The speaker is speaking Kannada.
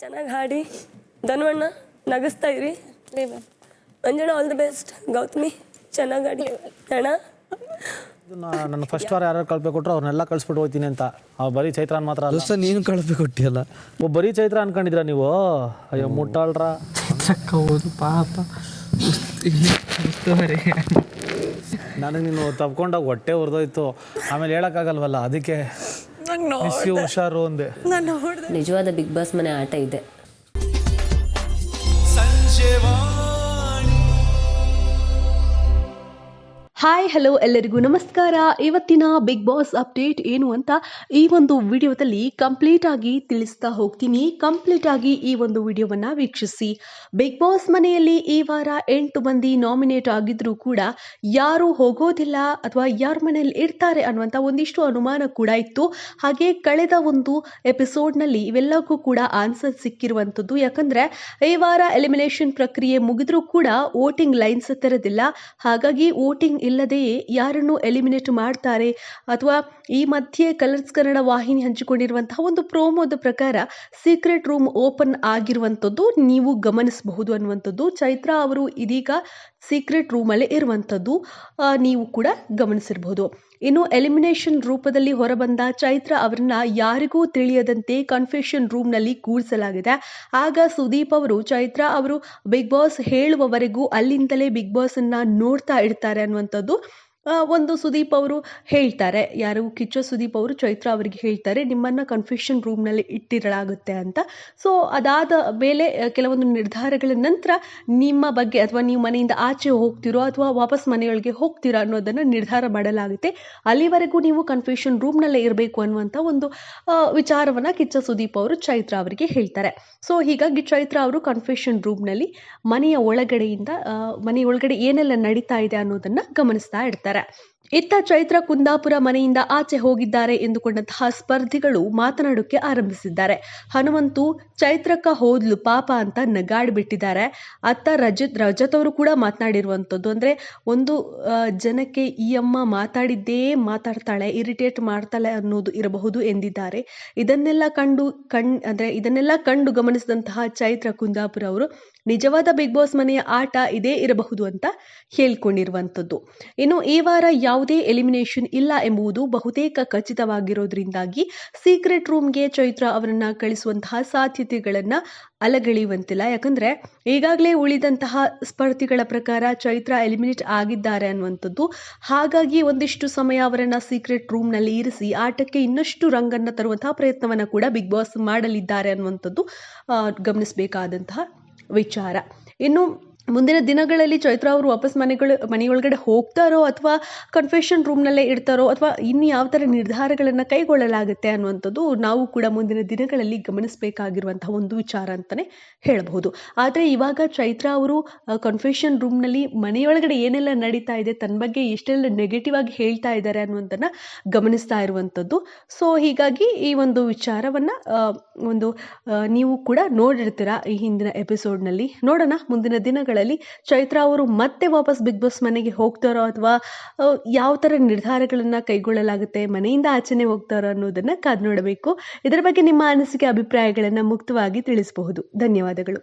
ಚೆನ್ನಾಗಿ ಹಾಡಿ ಧನ್ವಣ್ಣ ನಗಿಸ್ತಾ ಇರಿ. ಮಂಜಣ್ಣ ಆಲ್ ದಿ ಬೆಸ್ಟ್. ಗೌತಮಿ ಚೆನ್ನಾಗಿ ಹಾಡಿ ಅಣ್ಣ. ನನ್ನ ಫಸ್ಟ್ ವಾರ ಯಾರು ಕಳ್ಪೆ ಕೊಟ್ಟರು ಅವ್ರನ್ನೆಲ್ಲ ಕಳಿಸ್ಬಿಟ್ಟು ಹೋಗ್ತೀನಿ ಅಂತ. ಬರೀ ಚೈತ್ರಾನ್ ಮಾತ್ರ ಅಲ್ಲ ದೋಸ್ತ ನೀನು ಕಳಪೆ ಕೊಟ್ಟಿಯಲ್ಲ. ಬರೀ ಚೈತ್ರ ಅನ್ಕೊಂಡಿದ್ರ ನೀವು? ಅಯ್ಯೋ ಮುಟ್ಟಾಳ್ರ ಹೌದು ಪಾಪ. ನನಗೆ ನೀನು ತಪ್ಕೊಂಡಾಗ ಹೊಟ್ಟೆ ಹೊರದೋಯ್ತು. ಆಮೇಲೆ ಹೇಳೋಕ್ಕಾಗಲ್ವಲ್ಲ, ಅದಕ್ಕೆ ಹುಷಾರು ಅಂದೆ. ನಿಜವಾದ ಬಿಗ್ ಬಾಸ್ ಮನೆ ಆಟ ಇದೆ. ಹಾಯ್ ಹಲೋ ಎಲ್ಲರಿಗೂ ನಮಸ್ಕಾರ. ಇವತ್ತಿನ ಬಿಗ್ ಬಾಸ್ ಅಪ್ಡೇಟ್ ಏನು ಅಂತ ಈ ಒಂದು ವಿಡಿಯೋದಲ್ಲಿ ಕಂಪ್ಲೀಟ್ ಆಗಿ ತಿಳಿಸ್ತಾ ಹೋಗ್ತೀನಿ. ಕಂಪ್ಲೀಟ್ ಆಗಿ ಈ ಒಂದು ವಿಡಿಯೋವನ್ನ ವೀಕ್ಷಿಸಿ. ಬಿಗ್ ಬಾಸ್ ಮನೆಯಲ್ಲಿ ಈ ವಾರ 8 ಮಂದಿ ನಾಮಿನೇಟ್ ಆಗಿದ್ರೂ ಕೂಡ ಯಾರು ಹೋಗೋದಿಲ್ಲ ಅಥವಾ ಯಾರ ಮನೆಯಲ್ಲಿ ಇರ್ತಾರೆ ಅನ್ನುವಂಥ ಒಂದಿಷ್ಟು ಅನುಮಾನ ಕೂಡ ಇತ್ತು. ಹಾಗೆ ಕಳೆದ ಒಂದು ಎಪಿಸೋಡ್ನಲ್ಲಿ ಇವೆಲ್ಲಕ್ಕೂ ಕೂಡ ಆನ್ಸರ್ ಸಿಕ್ಕಿರುವಂಥದ್ದು. ಯಾಕಂದ್ರೆ ಈ ವಾರ ಎಲಿಮಿನೇಷನ್ ಪ್ರಕ್ರಿಯೆ ಮುಗಿದ್ರೂ ಕೂಡ ವೋಟಿಂಗ್ ಲೈನ್ಸ್ ತೆರೆದಿಲ್ಲ. ಹಾಗಾಗಿ ವೋಟಿಂಗ್ ಇಲ್ಲದೆಯೇ ಯಾರನ್ನು ಎಲಿಮಿನೇಟ್ ಮಾಡ್ತಾರೆ ಅಥವಾ ಈ ಮಧ್ಯೆ ಕಲರ್ಸ್ ಕನ್ನಡ ವಾಹಿನಿ ಹಂಚಿಕೊಂಡಿರುವಂತಹ ಒಂದು ಪ್ರೋಮೋದ ಪ್ರಕಾರ ಸೀಕ್ರೆಟ್ ರೂಮ್ ಓಪನ್ ಆಗಿರುವಂಥದ್ದು ನೀವು ಗಮನಿಸಬಹುದು ಅನ್ನುವಂಥದ್ದು. ಚೈತ್ರಾ ಅವರು ಇದೀಗ ಸೀಕ್ರೆಟ್ ರೂಮಲ್ಲೇ ಇರುವಂಥದ್ದು ನೀವು ಕೂಡ ಗಮನಿಸಿರಬಹುದು. ಇನ್ನು ಎಲಿಮಿನೇಷನ್ ರೂಪದಲ್ಲಿ ಹೊರಬಂದ ಚೈತ್ರ ಅವರನ್ನ ಯಾರಿಗೂ ತಿಳಿಯದಂತೆ ಕನ್ಫೆಷನ್ ರೂಮ್ನಲ್ಲಿ ಕೂರಿಸಲಾಗಿದೆ. ಆಗ ಸುದೀಪ್ ಅವರು ಚೈತ್ರ ಅವರು ಬಿಗ್ ಬಾಸ್ ಹೇಳುವವರೆಗೂ ಅಲ್ಲಿಂದಲೇ ಬಿಗ್ ಬಾಸ್ ಅನ್ನ ನೋಡ್ತಾ ಇರ್ತಾರೆ ಅನ್ನುವಂಥದ್ದು ಒಂದು ಸುದೀಪ್ ಅವರು ಹೇಳ್ತಾರೆ. ಯಾರು ಕಿಚ್ಚ ಸುದೀಪ್ ಅವರು ಚೈತ್ರ ಅವರಿಗೆ ಹೇಳ್ತಾರೆ, ನಿಮ್ಮನ್ನ ಕನ್ಫೆಷನ್ ರೂಮ್ನಲ್ಲಿ ಇಟ್ಟಿರಲಾಗುತ್ತೆ ಅಂತ. ಸೊ ಅದಾದ ಮೇಲೆ ಕೆಲವೊಂದು ನಿರ್ಧಾರಗಳ ನಂತರ ನಿಮ್ಮ ಬಗ್ಗೆ ಅಥವಾ ನೀವು ಮನೆಯಿಂದ ಆಚೆ ಹೋಗ್ತಿರೋ ಅಥವಾ ವಾಪಸ್ ಮನೆಯೊಳಗೆ ಹೋಗ್ತೀರಾ ಅನ್ನೋದನ್ನು ನಿರ್ಧಾರ ಮಾಡಲಾಗುತ್ತೆ. ಅಲ್ಲಿವರೆಗೂ ನೀವು ಕನ್ಫೆಷನ್ ರೂಮ್ನಲ್ಲೇ ಇರಬೇಕು ಅನ್ನುವಂಥ ಒಂದು ವಿಚಾರವನ್ನ ಕಿಚ್ಚ ಸುದೀಪ್ ಅವರು ಚೈತ್ರ ಅವರಿಗೆ ಹೇಳ್ತಾರೆ. ಸೊ ಹೀಗಾಗಿ ಚೈತ್ರ ಅವರು ಕನ್ಫೆಷನ್ ರೂಮ್ನಲ್ಲಿ ಮನೆಯ ಒಳಗಡೆ ಏನೆಲ್ಲ ನಡೀತಾ ಇದೆ ಅನ್ನೋದನ್ನ ಗಮನಿಸ್ತಾ ಇರ್ತಾರೆ. ಇತ್ತ ಚೈತ್ರ ಕುಂದಾಪುರ ಮನೆಯಿಂದ ಆಚೆ ಹೋಗಿದ್ದಾರೆ ಎಂದುಕೊಂಡಂತಹ ಸ್ಪರ್ಧಿಗಳು ಮಾತನಾಡೋಕೆ ಆರಂಭಿಸಿದ್ದಾರೆ. ಹನುಮಂತು ಚೈತ್ರಕ್ಕ ಹೋದ್ಲು ಪಾಪ ಅಂತ ನಗಾಡ್ಬಿಟ್ಟಿದ್ದಾರೆ. ಅತ್ತ ರಜತ್ ಅವರು ಕೂಡ ಮಾತನಾಡಿರುವಂಥದ್ದು, ಅಂದ್ರೆ ಒಂದು ಜನಕ್ಕೆ ಈ ಅಮ್ಮ ಮಾತಾಡಿದ್ದೇ ಮಾತಾಡ್ತಾಳೆ, ಇರಿಟೇಟ್ ಮಾಡ್ತಾಳೆ ಅನ್ನೋದು ಇರಬಹುದು ಎಂದಿದ್ದಾರೆ. ಇದನ್ನೆಲ್ಲ ಕಂಡು ಗಮನಿಸಿದಂತಹ ಚೈತ್ರ ಕುಂದಾಪುರ ಅವರು ನಿಜವಾದ ಬಿಗ್ ಬಾಸ್ ಮನೆಯ ಆಟ ಇದೇ ಇರಬಹುದು ಅಂತ ಹೇಳ್ಕೊಂಡಿರುವಂಥದ್ದು. ಇನ್ನು ಈ ವಾರ ಯಾವುದೇ ಎಲಿಮಿನೇಷನ್ ಇಲ್ಲ ಎಂಬುದು ಬಹುತೇಕ ಖಚಿತವಾಗಿರೋದ್ರಿಂದಾಗಿ ಸೀಕ್ರೆಟ್ ರೂಮ್ಗೆ ಚೈತ್ರ ಅವರನ್ನ ಕಳಿಸುವಂತಹ ಸಾಧ್ಯತೆಗಳನ್ನ ಅಲಗಳೆಯುವಂತಿಲ್ಲ. ಯಾಕಂದ್ರೆ ಈಗಾಗಲೇ ಉಳಿದಂತಹ ಸ್ಪರ್ಧಿಗಳ ಪ್ರಕಾರ ಚೈತ್ರ ಎಲಿಮಿನೇಟ್ ಆಗಿದ್ದಾರೆ ಅನ್ನುವಂಥದ್ದು. ಹಾಗಾಗಿ ಒಂದಿಷ್ಟು ಸಮಯ ಅವರನ್ನ ಸೀಕ್ರೆಟ್ ರೂಮ್ನಲ್ಲಿ ಇರಿಸಿ ಆಟಕ್ಕೆ ಇನ್ನಷ್ಟು ರಂಗನ್ನ ತರುವಂತಹ ಪ್ರಯತ್ನವನ್ನ ಕೂಡ ಬಿಗ್ ಬಾಸ್ ಮಾಡಲಿದ್ದಾರೆ ಅನ್ನುವಂಥದ್ದು ಗಮನಿಸಬೇಕಾದಂತಹ ವಿಚಾರ. ಇನ್ನು ಮುಂದಿನ ದಿನಗಳಲ್ಲಿ ಚೈತ್ರ ಅವರು ವಾಪಸ್ ಮನೆಯೊಳಗಡೆ ಹೋಗ್ತಾರೋ ಅಥವಾ ಕನ್ಫೆಷನ್ ರೂಮ್ನಲ್ಲೇ ಇರ್ತಾರೋ ಅಥವಾ ಇನ್ನು ಯಾವ ಥರ ನಿರ್ಧಾರಗಳನ್ನು ಕೈಗೊಳ್ಳಲಾಗುತ್ತೆ ಅನ್ನುವಂಥದ್ದು ನಾವು ಕೂಡ ಮುಂದಿನ ದಿನಗಳಲ್ಲಿ ಗಮನಿಸಬೇಕಾಗಿರುವಂತಹ ಒಂದು ವಿಚಾರ ಅಂತಲೇ ಹೇಳಬಹುದು. ಆದರೆ ಇವಾಗ ಚೈತ್ರ ಅವರು ಕನ್ಫೆಷನ್ ರೂಮ್ನಲ್ಲಿ ಮನೆಯೊಳಗಡೆ ಏನೆಲ್ಲ ನಡೀತಾ ಇದೆ, ತನ್ನ ಬಗ್ಗೆ ಎಷ್ಟೆಲ್ಲ ನೆಗೆಟಿವ್ ಆಗಿ ಹೇಳ್ತಾ ಇದ್ದಾರೆ ಅನ್ನುವಂಥದ್ದನ್ನ ಗಮನಿಸ್ತಾ ಇರುವಂಥದ್ದು. ಸೊ ಹೀಗಾಗಿ ಈ ಒಂದು ವಿಚಾರವನ್ನು ನೀವು ಕೂಡ ನೋಡಿರ್ತೀರಾ ಈ ಹಿಂದಿನ ಎಪಿಸೋಡ್ನಲ್ಲಿ. ನೋಡೋಣ ಮುಂದಿನ ದಿನಗಳಲ್ಲಿ ಚೈತ್ರ ಅವರು ಮತ್ತೆ ವಾಪಸ್ ಬಿಗ್ ಬಾಸ್ ಮನೆಗೆ ಹೋಗ್ತಾರೋ ಅಥವಾ ಯಾವ ಥರ ನಿರ್ಧಾರಗಳನ್ನು ಕೈಗೊಳ್ಳಲಾಗುತ್ತೆ, ಮನೆಯಿಂದ ಆಚೆನೆ ಹೋಗ್ತಾರೋ ಅನ್ನೋದನ್ನು ಕಾದು ನೋಡಬೇಕು. ಇದರ ಬಗ್ಗೆ ನಿಮ್ಮ ಅನಿಸಿಕೆ ಅಭಿಪ್ರಾಯಗಳನ್ನು ಮುಕ್ತವಾಗಿ ತಿಳಿಸಬಹುದು. ಧನ್ಯವಾದಗಳು.